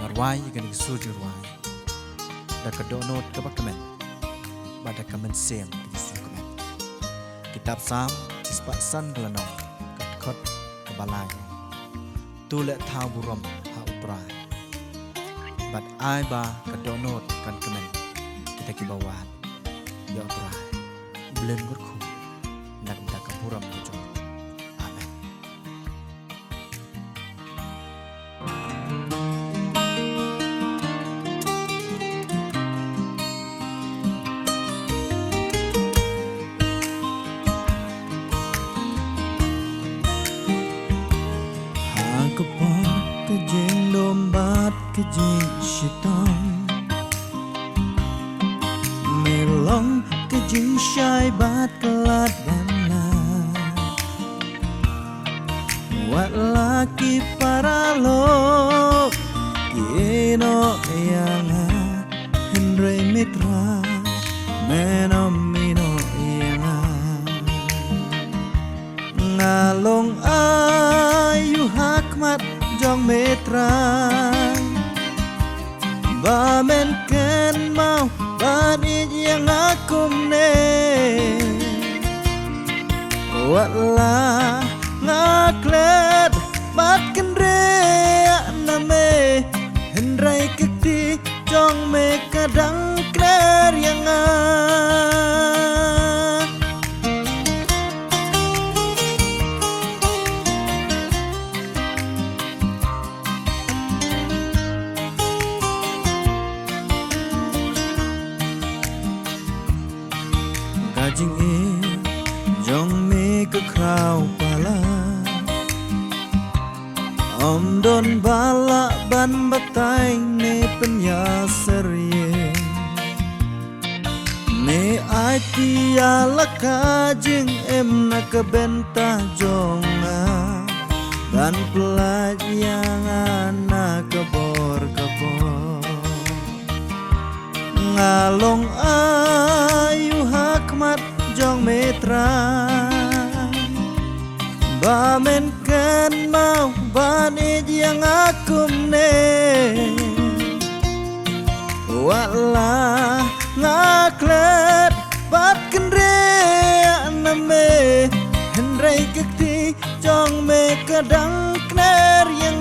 ngarwai kan sujud ruai da kedonot ke bakamen pada kamen sem di sukamen kitab sam ispat san gelanong kot kebalai tu le thau burom ha uprai bat ai ba kedonot kan kemen kita kibawat ya uprai belen gurku nak da kapuram kujo amen. Kapag kajing lombat kajing syaitan melong kajing syai bat kelat bana wat laki para lo kino yang Henry Mitra menomino yang ngalong ayu hakmat jong metra bamen ken mau banit yang akum ne watlah ngaklet batken rea name hendrai kekti jong me kadang kler yang kajing jong me ke krau pala om don bala ban batai ne penyasar ye ne ati ala kajing em na kebenta jonga dan pelaj yang anak kebor ngalong ayu hakmat jong metra bamen kan mau banit yang akum ne walah ngaklet batken rea name hendrai kekti jong me kadang kner yang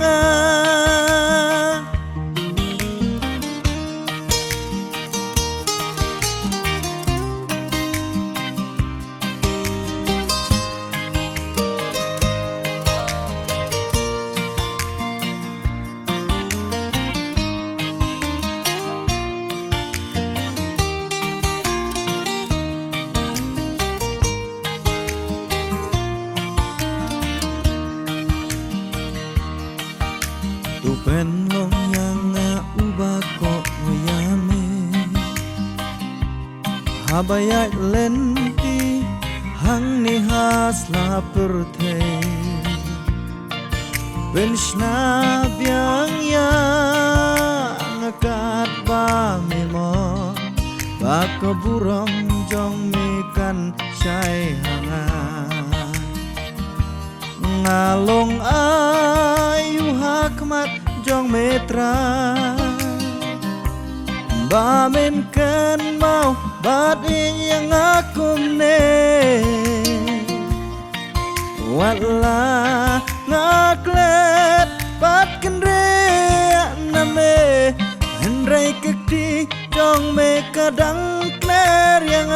tupen long yang ubah kok yame habayat lenti hang ni has la perte benshna biang ya ngakat ba memo bako buram jong mikan syai hanga ngalong ayu hakmat jong metra bamen kan mau badin yang akum ne watlah ngaklet batken rea name hendrai kekti jong me kadang kler yang